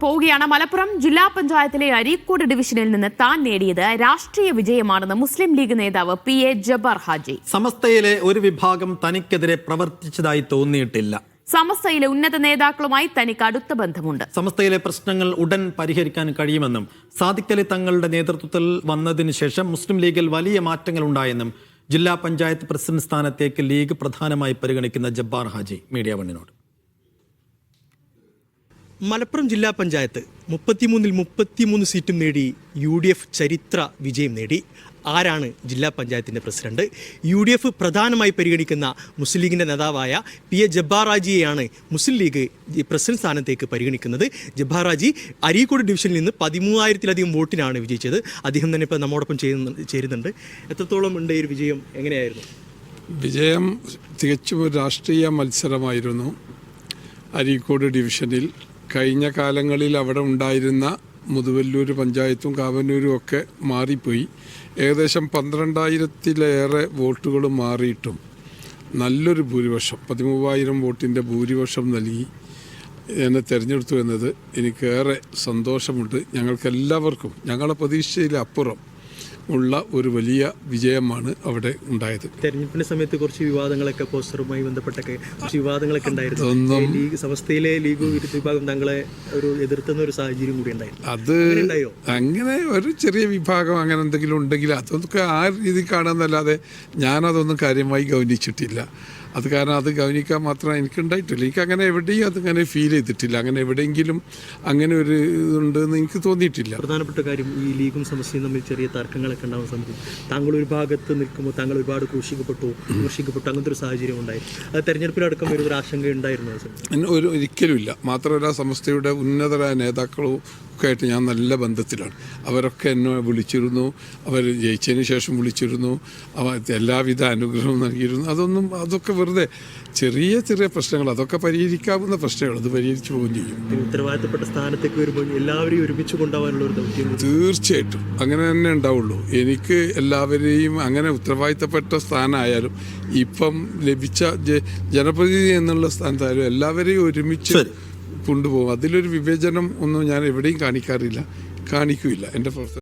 പോവുകയാണ്. മലപ്പുറം ജില്ലാ പഞ്ചായത്തിലെ അരീക്കോട് ഡിവിഷനിൽ നിന്ന് താൻ നേടിയത് രാഷ്ട്രീയ വിജയമാണെന്ന് മുസ്ലിം ലീഗ് നേതാവ് PA ജബ്ബാർ ഹാജി. സമസ്തയിലെ ഒരു വിഭാഗം തനിക്കെതിരെ പ്രവർത്തിച്ചതായി തോന്നിയിട്ടില്ല. സമസ്തയിലെ ഉന്നത നേതാക്കളുമായി തനിക്ക് അടുത്ത ബന്ധമുണ്ട്. സമസ്തയിലെ പ്രശ്നങ്ങൾ ഉടൻ പരിഹരിക്കാൻ കഴിയുമെന്നും സാദിഖ് അലി തങ്ങളുടെ നേതൃത്വത്തിൽ വന്നതിന് ശേഷം മുസ്ലിം ലീഗിൽ വലിയ മാറ്റങ്ങൾ ഉണ്ടായെന്നും ജില്ലാ പഞ്ചായത്ത് പ്രസിഡന്റ് സ്ഥാനത്തേക്ക് ലീഗ് പ്രധാനമായി പരിഗണിക്കുന്ന ജബ്ബാർ ഹാജി മീഡിയ വണ്ണിനോട്. മലപ്പുറം ജില്ലാ പഞ്ചായത്ത് 33 സീറ്റും നേടി UDF ചരിത്ര വിജയം നേടി. ആരാണ് ജില്ലാ പഞ്ചായത്തിൻ്റെ പ്രസിഡന്റ്? UDF പ്രധാനമായി പരിഗണിക്കുന്ന മുസ്ലിം ലീഗിൻ്റെ നേതാവായ PA ജബ്ബാർ ഹാജിയെയാണ് മുസ്ലിം ലീഗ് പ്രസിഡന്റ് സ്ഥാനത്തേക്ക് പരിഗണിക്കുന്നത്. ജബ്ബാർ ഹാജി അരീക്കോട് ഡിവിഷനിൽ നിന്ന് 13,000-ലധികം വോട്ടിനാണ് വിജയിച്ചത്. അദ്ദേഹം തന്നെ ഇപ്പോൾ നമ്മോടൊപ്പം ചേരുന്നുണ്ട്. എത്രത്തോളം ഉണ്ട് ഈ ഒരു വിജയം? എങ്ങനെയായിരുന്നു വിജയം? തികച്ചും ഒരു രാഷ്ട്രീയ മത്സരമായിരുന്നു. അരീക്കോട് ഡിവിഷനിൽ കഴിഞ്ഞ കാലങ്ങളിൽ അവിടെ ഉണ്ടായിരുന്ന മുതുവല്ലൂർ പഞ്ചായത്തും കാവന്നൂരും ഒക്കെ മാറിപ്പോയി. ഏകദേശം 12,000-ലേറെ വോട്ടുകൾ മാറിയിട്ടും നല്ലൊരു ഭൂരിപക്ഷം 13,000 വോട്ടിൻ്റെ ഭൂരിപക്ഷം നൽകി എന്നെ തിരഞ്ഞെടുത്തു എന്നത് എനിക്കേറെ സന്തോഷമുണ്ട്. ഞങ്ങൾക്കെല്ലാവർക്കും ഞങ്ങളുടെ പ്രതീക്ഷയിലപ്പുറം ഉള്ള ഒരു വലിയ വിജയമാണ് അവിടെ ഉണ്ടായത്. തെരഞ്ഞെടുപ്പിന്റെ സമയത്ത് കുറച്ച് വിവാദങ്ങളൊക്കെ പോസ്റ്ററുമായി ബന്ധപ്പെട്ടൊക്കെ കുറച്ച് വിവാദങ്ങളൊക്കെ ഉണ്ടായിരുന്നു. ലീഗ് സമസ്തയിലെ ലീഗ് വിഭാഗം തങ്ങളെ ഒരു എതിർത്തുന്ന ഒരു സാഹചര്യം കൂടി ഉണ്ടായിരുന്നു. അത് അങ്ങനെ ഒരു ചെറിയ വിഭാഗം അങ്ങനെ എന്തെങ്കിലും ഉണ്ടെങ്കിൽ അതൊക്കെ ആ രീതി കാണുന്നല്ലാതെ ഞാനതൊന്നും കാര്യമായി ഗൗനിച്ചിട്ടില്ല. അത് കാരണം അത് ഗൗനിക്കാൻ മാത്രം എനിക്കുണ്ടായിട്ടില്ല. എനിക്ക് അങ്ങനെ എവിടെയും അതങ്ങനെ ഫീൽ ചെയ്തിട്ടില്ല. അങ്ങനെ എവിടെയെങ്കിലും അങ്ങനെ ഒരു ഇതുണ്ടെന്ന് എനിക്ക് തോന്നിയിട്ടില്ല. പ്രധാനപ്പെട്ട കാര്യം ഈ ലീഗും സമസ്യയും തമ്മിൽ ചെറിയ തർക്കങ്ങളൊക്കെ ഉണ്ടാകുന്ന സമയത്ത് താങ്കൾ ഒരു ഭാഗത്ത് നിൽക്കുമ്പോൾ താങ്കൾ ഒരുപാട് വിമർശിക്കപ്പെട്ടു, അങ്ങനത്തെ ഒരു സാഹചര്യം ഉണ്ടായി. അത് തെരഞ്ഞെടുപ്പിലടക്കം ഒരു ആശങ്ക ഉണ്ടായിരുന്നു? ഒരിക്കലുമില്ല. മാത്രമല്ല സമസ്തയുടെ ഉന്നതരായ നേതാക്കളും ഒക്കെ ആയിട്ട് ഞാൻ നല്ല ബന്ധത്തിലാണ്. അവരൊക്കെ എന്നെ വിളിച്ചിരുന്നു, അവർ ജയിച്ചതിന് ശേഷം വിളിച്ചിരുന്നു, എല്ലാവിധ അനുഗ്രഹവും നൽകിയിരുന്നു. അതൊക്കെ വെറുതെ ചെറിയ ചെറിയ പ്രശ്നങ്ങൾ, അതൊക്കെ പരിഹരിക്കാവുന്ന പ്രശ്നങ്ങൾ, അത് പരിഹരിച്ചു പോവുകയും ചെയ്യും. ഉത്തരവാദിത്തപ്പെട്ട സ്ഥാനത്തേക്ക് വരുമ്പോൾ എല്ലാവരെയും ഒരുമിച്ച് കൊണ്ടുപോകാനുള്ള ഒരു ദൗത്യം തീർച്ചയായിട്ടും അങ്ങനെ തന്നെ ഉണ്ടാവുള്ളൂ. എനിക്ക് എല്ലാവരെയും അങ്ങനെ ഉത്തരവാദിത്തപ്പെട്ട സ്ഥാനമായാലും ഇപ്പം ലഭിച്ച ജനപ്രതിനിധി എന്നുള്ള സ്ഥാനത്തായാലും എല്ലാവരെയും ഒരുമിച്ച് കൊണ്ടുപോകും. അതിലൊരു വിവേചനം ഒന്നും ഞാൻ എവിടെയും കാണിക്കാറില്ല, കാണിക്കില്ല എൻ്റെ പ്രവർത്തനം.